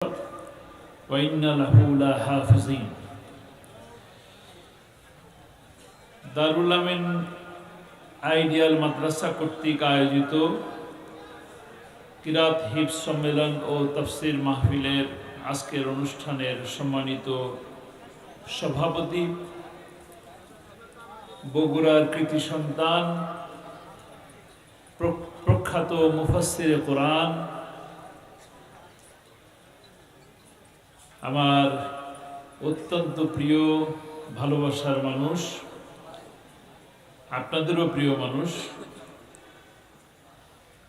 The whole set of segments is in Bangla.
وإن له لحافظين দারুল আমিন আইডিয়াল মাদ্রাসা কর্তৃক আয়োজিত কিরাত হিফজ সম্মেলন ও তাফসির মাহফিলের আজকের অনুষ্ঠানের সম্মানিত সভাপতি, বগুড়ার কৃতি সন্তান, প্রখ্যাত মুফাসসিরে কোরআন, আমার অত্যন্ত প্রিয় ভালোবাসার মানুষ, আপনাদেরও প্রিয় মানুষ,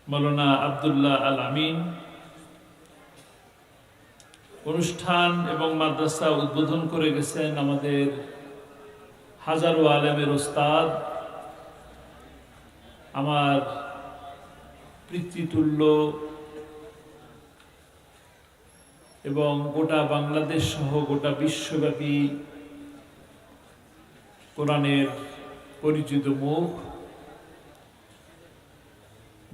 মাওলানা আব্দুল্লাহ আল আমিন অনুষ্ঠান এবং মাদ্রাসা উদ্বোধন করে গেছেন। আমাদের হাজারো আলেমের ওস্তাদ, আমার পিতৃতুল্য এবং গোটা বাংলাদেশ সহ গোটা বিশ্বব্যাপী কোরআনের পরিচিত মুখ,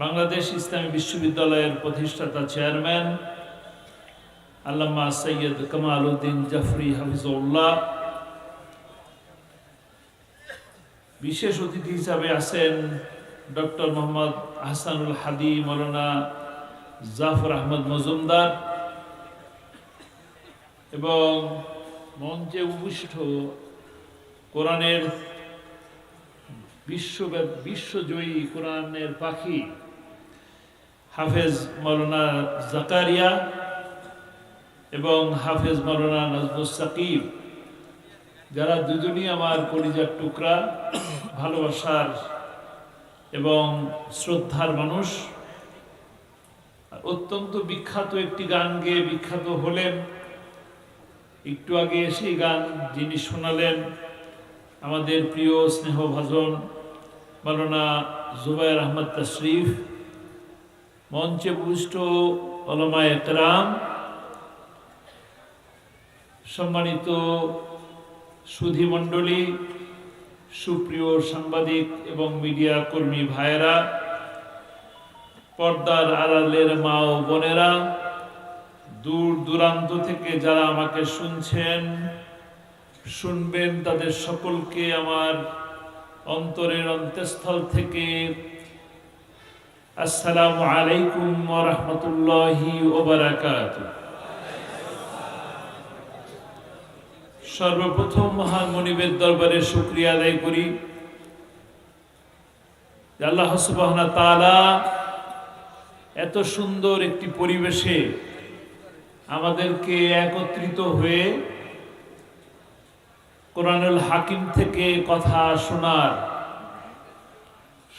বাংলাদেশ ইসলামী বিশ্ববিদ্যালয়ের প্রতিষ্ঠাতা চেয়ারম্যান আল্লামা সৈয়দ কামাল উদ্দিন জাফরি হাফিজুল্লাহ, বিশেষ অতিথি হিসাবে আছেন ডক্টর মোহাম্মদ আহসানুল হাদি, মাওলানা জাফর আহমদ মজুমদার এবং মঞ্চে উপবিষ্ট কোরআনের বিশ্বজয়ী কোরআনের পাখি হাফেজ মাওলানা জাকারিয়া এবং হাফেজ মাওলানা নাজমুস সাকিব, যারা দুজনই আমার কলিজার টুকরা, ভালোবাসার এবং শ্রদ্ধার মানুষ। অত্যন্ত বিখ্যাত একটি গান গেয়ে বিখ্যাত হলেন। একটু আগে সেই গান যিনি শোনালেন আমাদের প্রিয় স্নেহভাজন মাওলানা জুবায়ের আহমদ তশরিফ, মঞ্চে উপবিষ্ট উলামায়ে কেরাম, সম্মানিত সুধী মণ্ডলী, সুপ্রিয় সাংবাদিক এবং মিডিয়া কর্মী ভাইয়েরা, পর্দার আড়ালের মা ও বোনেরা, দূর দূরান্ত থেকে যারা আমাকে শুনছেন, শুনবেন, তাদের সকলকে আমার অন্তরের অন্তঃস্থল থেকে আসসালামু আলাইকুম ওয়া রাহমাতুল্লাহি ওয়া বারাকাতুহু। সর্বপ্রথম মহান মনিবের দরবারে শুকরিয়া আদায় করি যে আল্লাহ সুবহানাহু ওয়া তাআলা এত সুন্দর একটি পরিবেশে আমাদেরকে একত্রিত হয়ে কোরআনুল হাকিম থেকে কথা শোনার,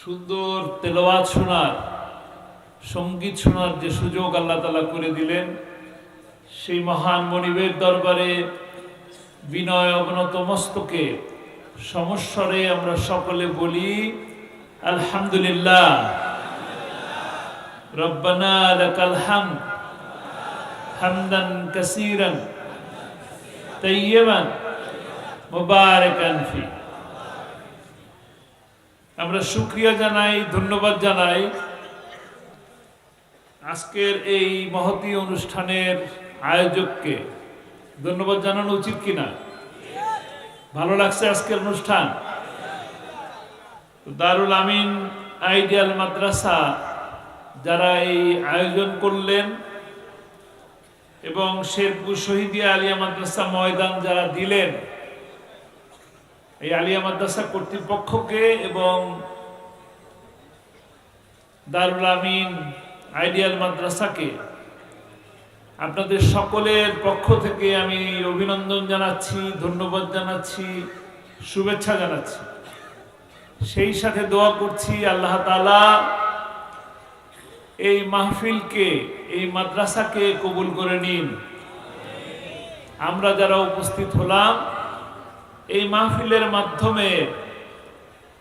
সুন্দর তেলাওয়াত শোনার, সঙ্গীত শোনার যে সুযোগ আল্লাহ তাআলা করে দিলেন, সেই মহান মনিবের দরবারে বিনয় অবনত মস্তকে সমস্বরে আমরা সকলে বলি আলহামদুলিল্লাহ। রব্বানা লাকাল হামদ হামদান কাসীরান তাইয়্যিবান মুবারাকান ফি। আমরা শুকরিয়া জানাই, ধন্যবাদ জানাই আজকের এই মহতী অনুষ্ঠানের আয়োজককে। ধন্যবাদ জানানো উচিত কিনা? ভালো লাগছে আজকের অনুষ্ঠান? দারুল আমিন আইডিয়াল মাদ্রাসা যারা এই আয়োজন করলেন এবং শেরপুর শহীদিয়া আলিয়া মাদ্রাসা ময়দান যারা দিলেন, এই আলিয়া মাদ্রাসা কর্তৃপক্ষকে এবং দারুল আমিন আইডিয়াল মাদ্রাসাকে আপনাদের সকলের পক্ষ থেকে আমি অভিনন্দন জানাচ্ছি, ধন্যবাদ জানাচ্ছি, শুভেচ্ছা জানাচ্ছি। সেই সাথে দোয়া করছি আল্লাহ তাআলা এই মাহফিলকে, এই মাদ্রাসাকে কবুল করে নিন। আমরা যারা উপস্থিত হলাম এই মাহফিলের মাধ্যমে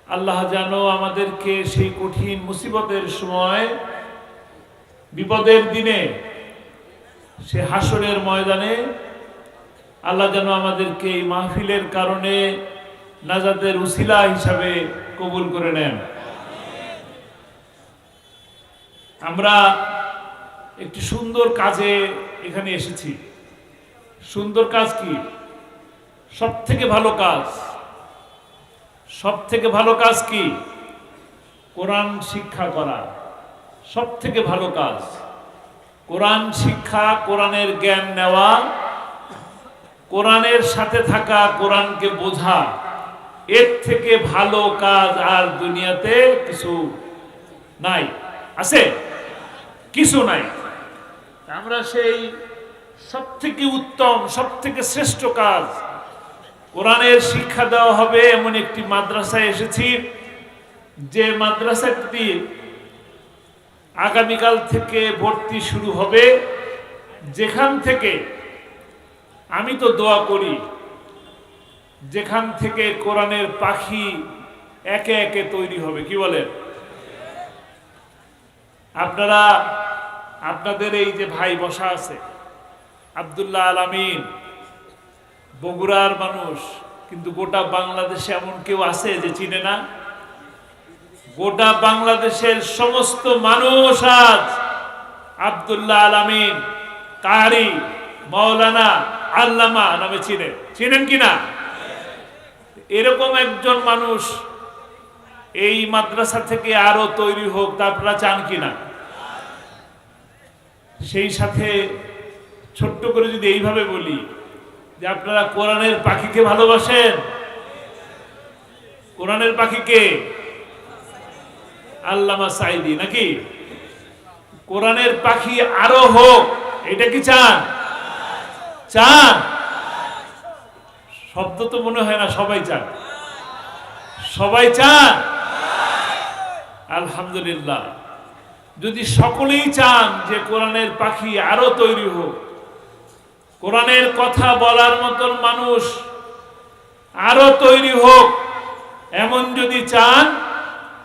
আল্লাহ যেন আমাদেরকে সেই কঠিন মুসিবতের সময়, বিপদের দিনে, সে হাসরের ময়দানে আল্লাহ যেন আমাদেরকে এই মাহফিলের কারণে নাজাতের উসিলা হিসাবে কবুল করে নেন। আমরা একটি সুন্দর কাজে এখানে এসেছি। সুন্দর কাজ কি? সব থেকে ভালো কাজ, সব থেকে ভালো কাজ কি? কোরআন শিক্ষা করা সব থেকে ভালো কাজ। কোরআন শিক্ষা, কোরআনের জ্ঞান নেওয়া, কোরআনের সাথে থাকা, কোরআনকে বোঝা, এর থেকে ভালো কাজ আর দুনিয়াতে কিছু নাই। আছে? কিছু নাই। আমরা সেই সব থেকে উত্তম, সব থেকে শ্রেষ্ঠ কাজ কোরআনের শিক্ষা দেওয়া হবে এমন একটি মাদ্রাসায় এসেছি, যে মাদ্রাসাটি আগামীকাল থেকে ভর্তি শুরু হবে, যেখান থেকে আমি তো দোয়া করি যেখান থেকে কোরআনের পাখি একে একে তৈরি হবে। কি বলেন? আপনারা আপনাদের এই যে ভাই বসা আছে আব্দুল্লাহ আল আমিন, বগুড়ার মানুষ, কিন্তু গোটা বাংলাদেশে এমন কেউ আছে যে চিনে না? গোটা বাংলাদেশের সমস্ত মানুষ আজ আব্দুল্লাহ আল আমিন কারি, মাওলানা, আল্লামা নামে চিনেন। চিনেন কিনা? এরকম একজন মানুষ এই মাদ্রাসা থেকে আরো তৈরি হোক, তা আপনারা চান কিনা? সেই সাথে ছোট্ট করে যদি এইভাবে বলি যে আপনারা কোরআনের পাখিকে ভালোবাসেন? কোরআনের পাখিকে? আল্লামা সাঈদী নাকি? কোরআনের পাখি আরো হোক, এটা কি চান? চান? শব্দ তো মনে হয় না সবাই চান। সবাই চান? আলহামদুলিল্লাহ। যদি সকলেই চান যে কোরআনের পাখি আরো তৈরি হোক, কোরআনের কথা বলার মতন মানুষ আরো তৈরি হোক, এমন যদি চান,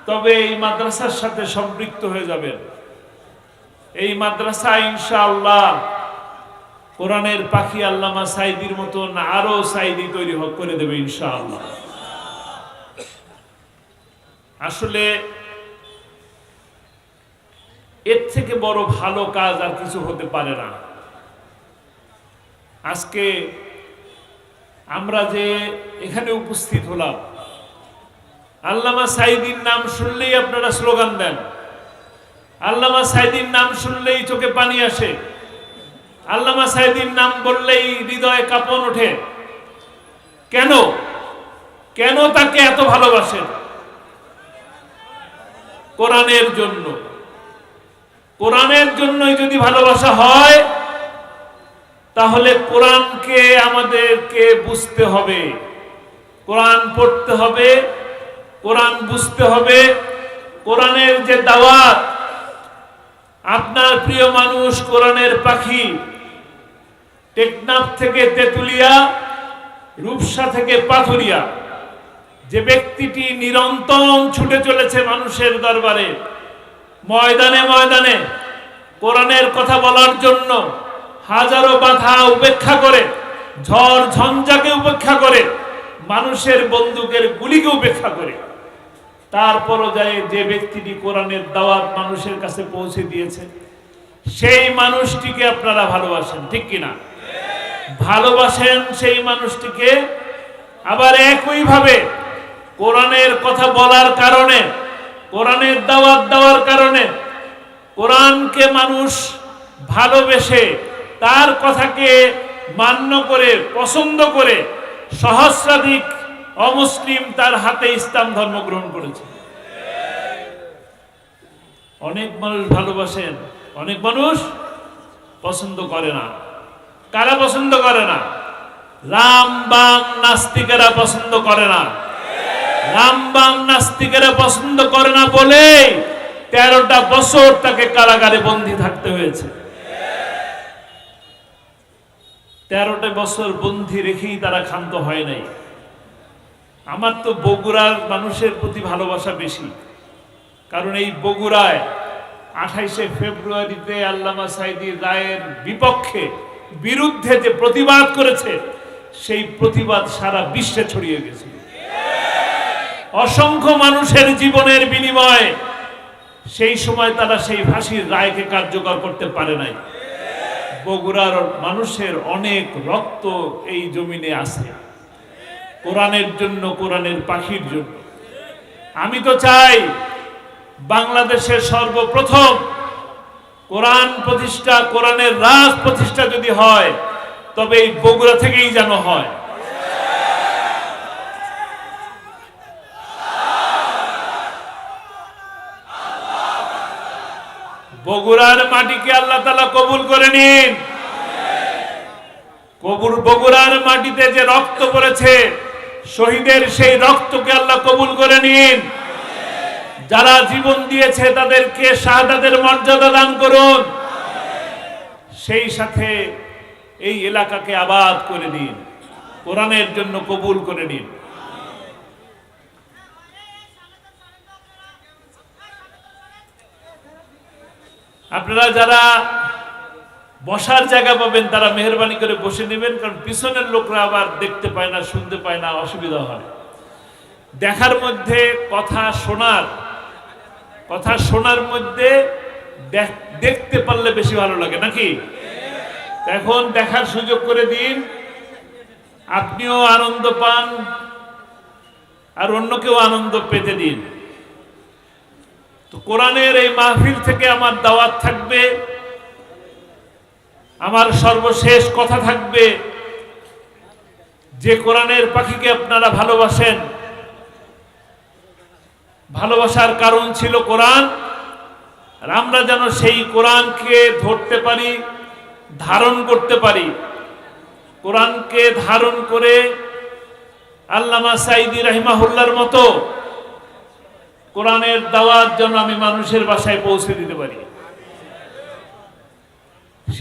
তবে এই মাদ্রাসার সাথে সম্পৃক্ত হয়ে যাবেন। এই মাদ্রাসা ইনশাআল্লাহ কোরআনের পাখি আল্লামা সাঈদীর মতন আরো সাঈদী তৈরি করে দেবে ইনশাআল্লাহ। আসলে এর থেকে বড় ভালো কাজ আর কিছু হতে পারে না। আজকে আমরা যে এখানে উপস্থিত হলাম, আল্লামা সাঈদীর নাম শুনলেই আপনারা স্লোগান দেন, আল্লামা সাঈদীর নাম শুনলেই চোখে পানি আসে, আল্লামা সাঈদীর নাম বললেই হৃদয়ে কাঁপন ওঠে। কেন? কেন তাকে এত ভালোবাসেন? কোরআনের জন্য। কোরআনের জন্যই যদি ভালোবাসা হয়, তাহলে কোরআনকে আমাদেরকে বুঝতে হবে, কোরআন পড়তে হবে, কোরআন বুঝতে হবে। কোরআনের যে দাওয়াত, আপনার প্রিয় মানুষ কোরআনের পাখি টেকনাফ থেকে তেতুলিয়া, রূপসা থেকে পাথুরিয়া, যে ব্যক্তিটি নিরন্তর ছুটে চলেছে মানুষের দরবারে, ময়দানে ময়দানে কোরআনের কথা বলার জন্য, হাজারো বাধা উপেক্ষা করে, ঝড় ঝঞ্ঝাকে উপেক্ষা করে, মানুষের বন্দুকের গুলিকে উপেক্ষা করে, তারপরও যায় যে ব্যক্তিটি কোরআনের দাওয়াত মানুষের কাছে পৌঁছে দিয়েছে, সেই মানুষটিকে আপনারা ভালোবাসেন, ঠিক কিনা? ভালোবাসেন সেই মানুষটিকে। আবার একইভাবে কোরআনের কথা বলার কারণে, কোরআনের দাওয়াত দেওয়ার কারণে, কোরআনকে মানুষ ভালোবেসে তার কথাকে মান্য করে, পছন্দ করে, সহস্রাধিক অমুসলিম তার হাতে ইসলাম ধর্ম গ্রহণ করেছে। অনেক মানুষ ভালোবাসেন, অনেক মানুষ পছন্দ করে না। কারা পছন্দ করে না? রামবাং নাস্তিকেরা পছন্দ করে না। রামবাং নাস্তিকেরা পছন্দ করে না বলে 13টা বছর তাকে কারাগারে বন্দী থাকতে হয়েছে। 13টা বছর বন্দী রেখেই তারা ক্ষান্ত হয় নাই। আমার তো বগুড়ার মানুষের প্রতি ভালোবাসা বেশি, কারণ এই বগুড়ায় 28শে ফেব্রুয়ারিতে আল্লামা সাঈদীর রায়ের বিপক্ষে, বিরুদ্ধে যে প্রতিবাদ করেছে, সেই প্রতিবাদ সারা বিশ্বে ছড়িয়ে গেছে। অসংখ্য মানুষের জীবনের বিনিময়ে সেই সময় তারা সেই ফাঁসির রায়কে কার্যকর করতে পারে নাই। বগুড়ার মানুষের অনেক রক্ত এই জমিনে আছে কোরআনের জন্য, কোরআনের পাখির জন্য। আমি তো চাই বাংলাদেশের সর্বপ্রথম কোরআন প্রতিষ্ঠা, কোরআনের রাজ প্রতিষ্ঠা যদি হয় তবে এই বগুড়া থেকেই যেন হয়। বগুড়ার মাটিকে আল্লাহ তাআলা কবুল করে নিন। বগুড়ার মাটিতে যে রক্ত পড়েছে, শহীদের সেই রক্তকে আল্লাহ কবুল করে নিন। যারা জীবন দিয়েছে তাদেরকে শাহাদাতের মর্যাদা দান করুন। সেই সাথে এই এলাকাকে আবাদ করে দিন, কোরআনের জন্য কবুল করে নিন। আপনারা যারা বসার জায়গা পাবেন তারা মেহেরবানি করে বসে নেবেন, কারণ পিছনের লোকরা আবার দেখতে পায় না, শুনতে পায় না, অসুবিধা হয়। দেখার মধ্যে কথা শোনার মধ্যে দেখতে পারলে বেশি ভালো লাগে নাকি? এখন দেখার সুযোগ করে দিন, আপনিও আনন্দ পান আর অন্যকেও আনন্দ পেতে দিন। তো কোরআনের এই মাহফিল থেকে আমার দাওয়াত থাকবে, আমার সর্বশেষ কথা থাকবে, যে কোরআনের পাখিকে আপনারা ভালোবাসেন, ভালোবাসার কারণ ছিল কোরআন, আর আমরা যেন সেই কোরআনকে ধরতে পারি, ধারণ করতে পারি। কোরআনকে ধারণ করে আল্লামা সাঈদী রাহিমাহুল্লাহর মতো কোরআনের দাওয়াত যেন আমি মানুষের বাসায় পৌঁছে দিতে পারি।